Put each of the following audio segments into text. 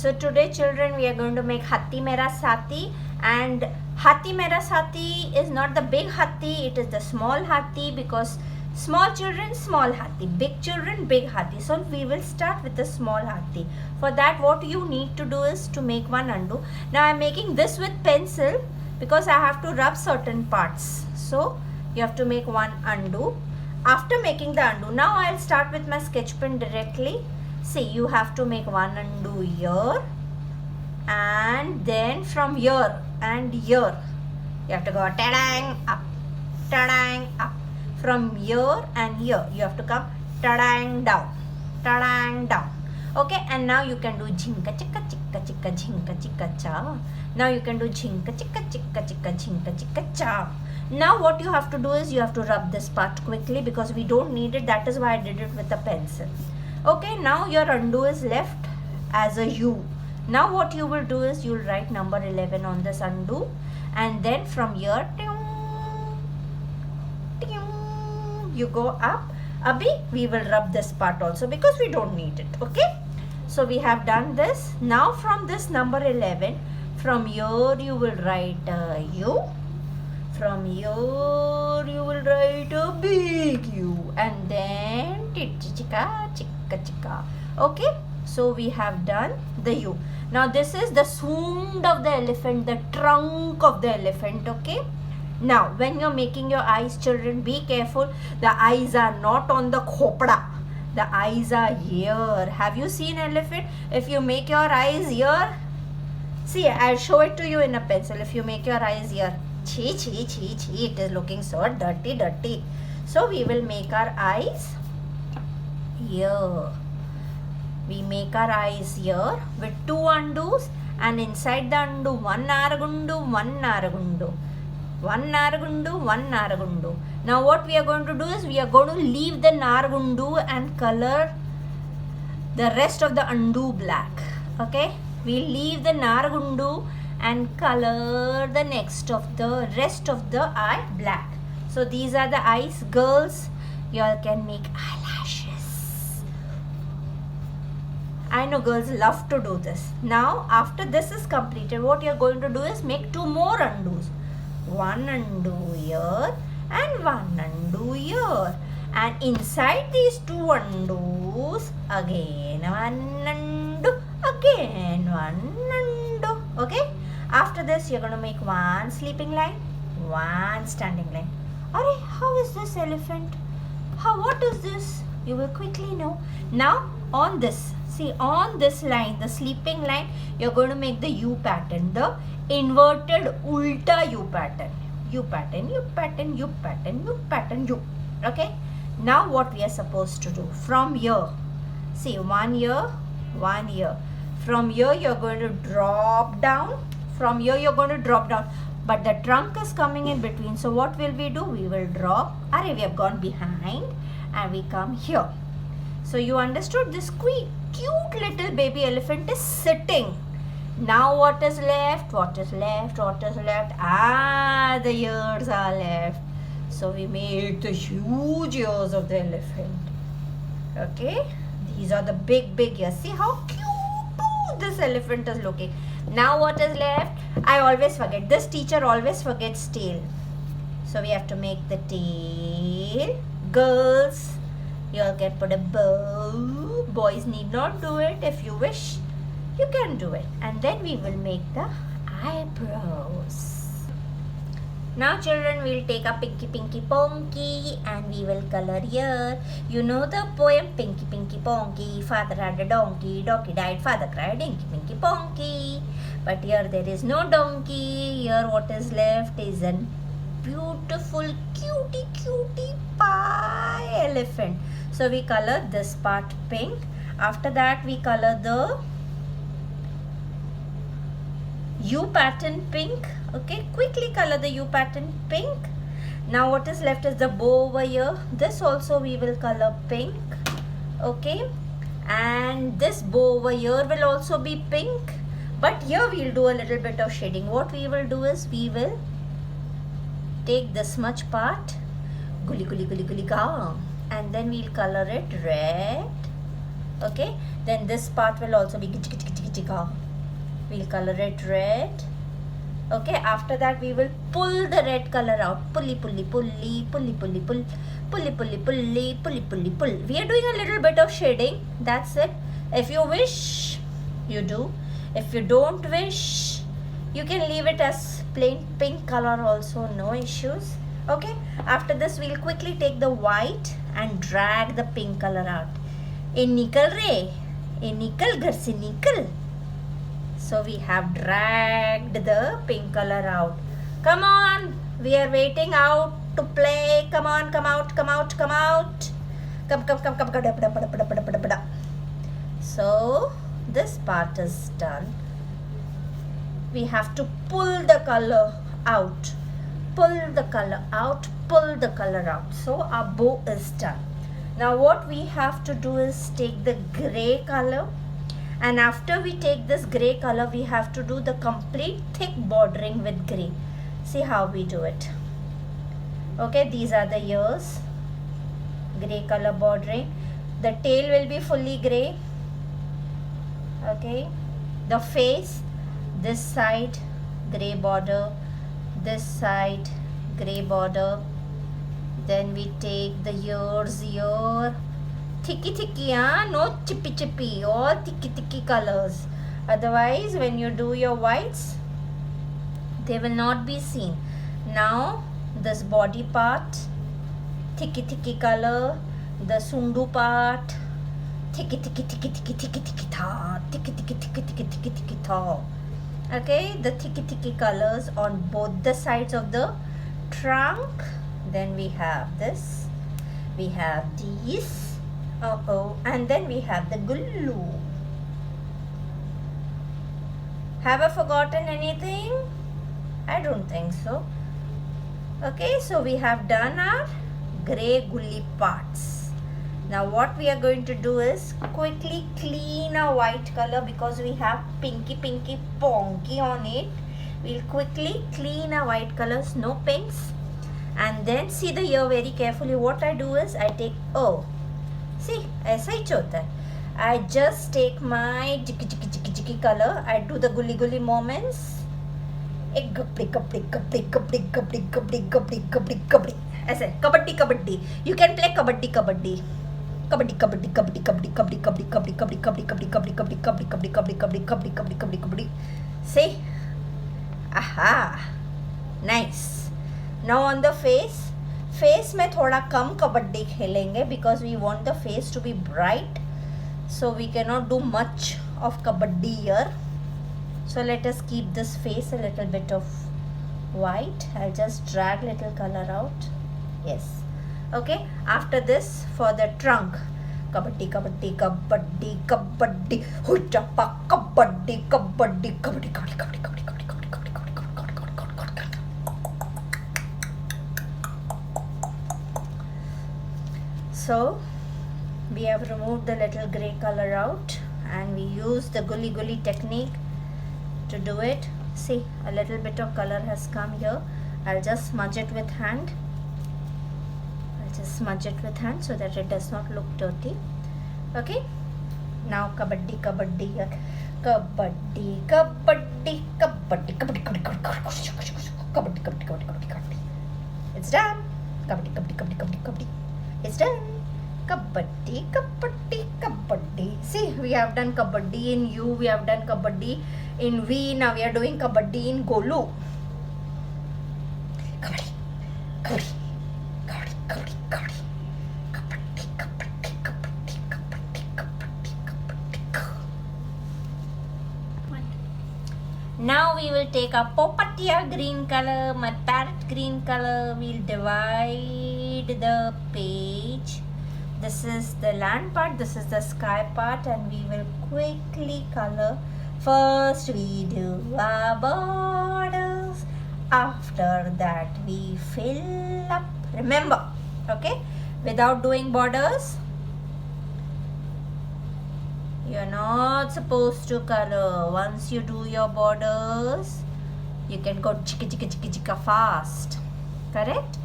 So today children we are going to make Hathi Mera Sati, and Hathi Mera Sati is not the big Hathi, it is the small Hathi, because small children small Hathi, big children big Hathi. So we will start with the small Hathi. For that what you need to do is to make one undo. Now I am making this with pencil because I have to rub certain parts. So you have to make one undo. After making the undo, now I will start with my sketch pen directly. See, you have to make one undo here, and then from here and here you have to go ta-dang up. From here and here you have to come ta-dang down. Okay, and now you can do jhinka chikka jhinka chikka cha. Now you can do jhinka chikka jhinka chikka cha. Now what you have to do is you have to rub this part quickly because we don't need it. That is why I did it with a pencil. Okay, now your undo is left as a U. Now what you will do is you will write number 11 on this undo, and then from here you go up. Abhi we will rub this part also because we don't need it. Okay, so we have done this. Now from this number 11, from here you will write U. From here you will write a big U, and then chika. Okay, so we have done the U. Now this is the swoon of the elephant, the trunk of the elephant. Okay, now when you're making your eyes, children, be careful. The eyes are not on the khopda. The eyes are here. Have you seen elephant? If you make your eyes here, see, I'll show it to you in a pencil. If you make your eyes here, chi, it is looking so dirty. So we will make our eyes here. We make our eyes here with two undos, and inside the undo one naragundu. Now what we are going to do is we are going to leave the naragundu and color the rest of the undo black. Okay, we leave the naragundu and color the rest of the eye black. So these are the eyes. Girls, you all can make eyelashes. I know girls love to do this. Now after this is completed, what you are going to do is make two more undus. One undo here and one undo here, and inside these two undus again one undo, again one undo. Okay, after this you are going to make one sleeping line, one standing line. Arey, how is this elephant? What is this? You will quickly know. Now on this, see, on this line, the sleeping line, you are going to make the U pattern, the inverted ulta U pattern. U. Okay, now what we are supposed to do, from here, see, one here. From here you are going to drop down. But the trunk is coming in between. So what will we do? We will drop. We have gone behind and we come here. So you understood? This cute little baby elephant is sitting. Now what is left? The ears are left. So we make the huge ears of the elephant. Okay, these are the big ears. See how cute this elephant is looking. Now what is left? I always forget. This teacher always forgets tail. So we have to make the tail. Girls, you all can put a bow. Boys need not do it. If you wish, you can do it. And then we will make the eyebrows. Now children, we will take a Pinky Ponky and we will color here. You know the poem Pinky Ponky. Father had a donkey died, father cried Pinky Ponky. But here there is no donkey. Here what is left is a beautiful cutie pie elephant. So we color this part pink. After that we color the U pattern pink. Okay, quickly color the U pattern pink. Now what is left is the bow over here. This also we will color pink. Okay, and this bow over here will also be pink, but here we will do a little bit of shading. What we will do is we will take this much part, guli ga, and then we will color it red, Okay, then this part will also be we'll color it red. Okay, after that we will pull the red color out. Pull. We are doing a little bit of shading. That's it. If you wish, you do. If you don't wish, you can leave it as plain pink color also, no issues. Okay, after this we'll quickly take the white and drag the pink color out. Nikal ghar se nikal. So we have dragged the pink color out. Come on, we are waiting out to play. Come on, come out. Come. So this part is done. We have to pull the color out. Pull the color out. So our bow is done. Now what we have to do is take the gray color, and after we take this gray color, we have to do the complete thick bordering with gray. See how we do it. Okay, these are the ears, gray color bordering. The tail will be fully gray. Okay, the face, this side gray border, this side gray border. Then we take the ears here. Thicky, no chippy, all thicky colors. Otherwise, when you do your whites, they will not be seen. Now, this body part, thicky color. The sundu part, thicky tha. Okay, the thicky colors on both the sides of the trunk. Then we have this. We have these. And then we have the gullu. Have I forgotten anything? I don't think so. Okay, so we have done our grey gully parts. Now what we are going to do is quickly clean our white color because we have pinky ponky on it. We'll quickly clean our white colors, no pinks. And then see the ear very carefully. What I do is I take see, ऐसा ही होता है. I just take my jiki color. I do the gully moments. एक गपड़ी. ऐसे kabaddi. You can play kabaddi. Kabaddi. See? Aha. Nice. Now on the face में थोड़ा कम कबड्डी खेलेंगे because we want the face to be bright, so we cannot do much of kabaddi here. So let us keep this face a little bit of white. I'll just drag little color out. Yes. Okay, after this for the trunk, kabaddi huchappa kabaddi. So we have removed the little grey color out and we use the gully technique to do it. See, a little bit of color has come here. I'll just smudge it with hand. So that it does not look dirty. Okay, now kabaddi here. Kabaddi. It's done. Kabaddi. It's done. Kabaddi. See, we have done kabaddi in U, we have done kabaddi in V, now we are doing kabaddi in Golu. Kabaddi. Now we will take a Popatia green color, my parrot green color. We'll divide the page. This is the land part, this is the sky part, and we will quickly color. First we do our borders. After that we fill up. Remember, okay, without doing borders, you're not supposed to color. Once you do your borders, you can go chicka fast. Correct?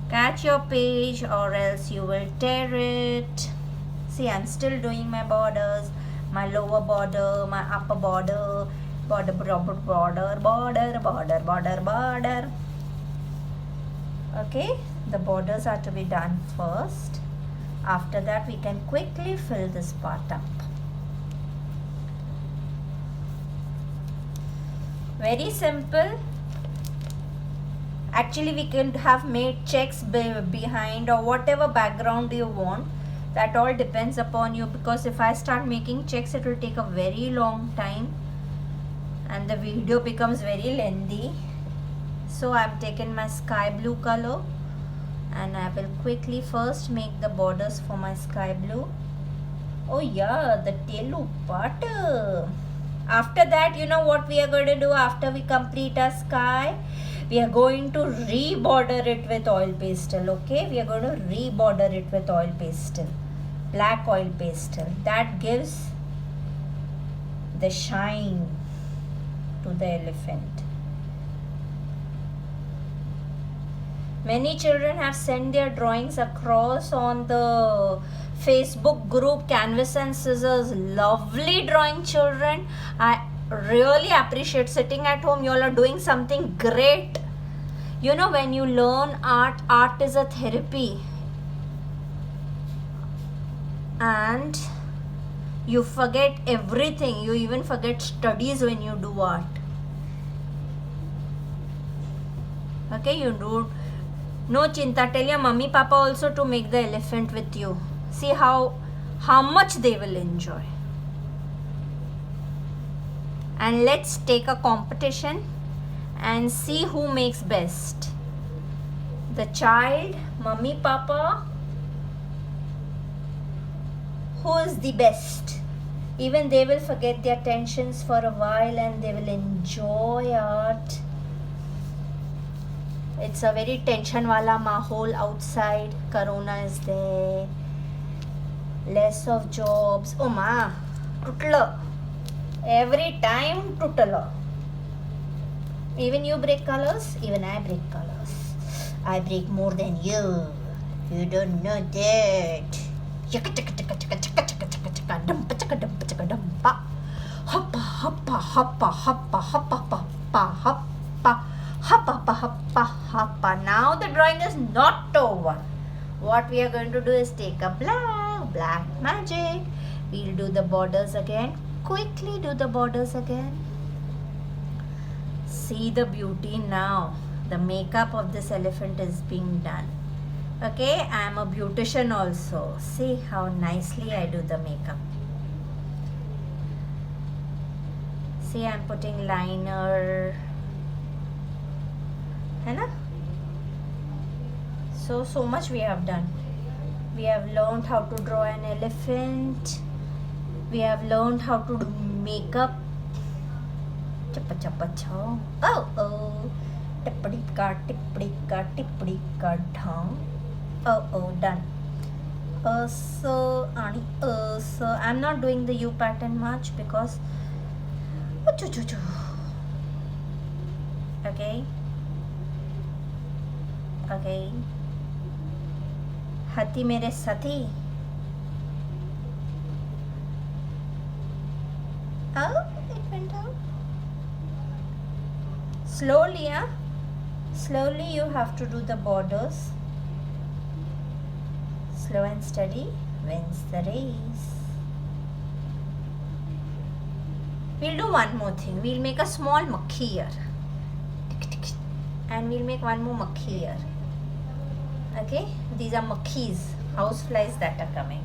Catch your page or else you will tear it. See, I'm still doing my borders, my lower border, my upper border, border, border, border, border, border, border, border. Okay, the borders are to be done first. After that, we can quickly fill this part up. Very simple. Actually, we could have made checks behind or whatever background you want. That all depends upon you, because if I start making checks, it will take a very long time and the video becomes very lengthy. So I've taken my sky blue color and I will quickly first make the borders for my sky blue. Oh yeah, the telu part. After that, you know what we are going to do after we complete our sky? We are going to re-border it with oil pastel. Okay, we are going to re-border it with oil pastel, black oil pastel. That gives the shine to the elephant. Many children have sent their drawings across on the Facebook group Canvas and Scissors. Lovely drawing, children. I really appreciate. Sitting at home, you all are doing something great. You know, when you learn art, art is a therapy. And you forget everything. You even forget studies when you do art. Okay, you do. No chinta, tell your mummy papa also to make the elephant with you. See how much they will enjoy. And let's take a competition and see who makes best. The child, mummy papa, who is the best. Even they will forget their tensions for a while and they will enjoy art. It's a very tension wala mahol outside. Corona is there. Less of jobs. Oh ma, tutla. Every time tutla. Even you break colors, even I break colors. I break more than you. You don't know that. Chaka chaka chaka chaka chaka chaka chaka chaka dumpa chaka dumpa chaka dumpa. Hoppa hoppa hoppa hoppa hoppa hoppa hoppa. Hoppa, hoppa, hoppa. Now the drawing is not over. What we are going to do is take a black magic. We'll do the borders again. Quickly do the borders again. See the beauty now. The makeup of this elephant is being done. Okay, I am a beautician also. See how nicely I do the makeup. See, I am putting liner. So much we have done. We have learned how to draw an elephant. We have learned how to do makeup. Chappa chappa chow. Oh. Tippadika tippadika tippadika dham. Oh, done. So I'm not doing the U pattern much because Okay. Hathi mere sathi. Oh, it went out. Slowly, Slowly you have to do the borders. Slow and steady wins the race. We'll do one more thing. We'll make a small makhi here. And we'll make one more makhi here. Okay, these are makhis, house flies that are coming.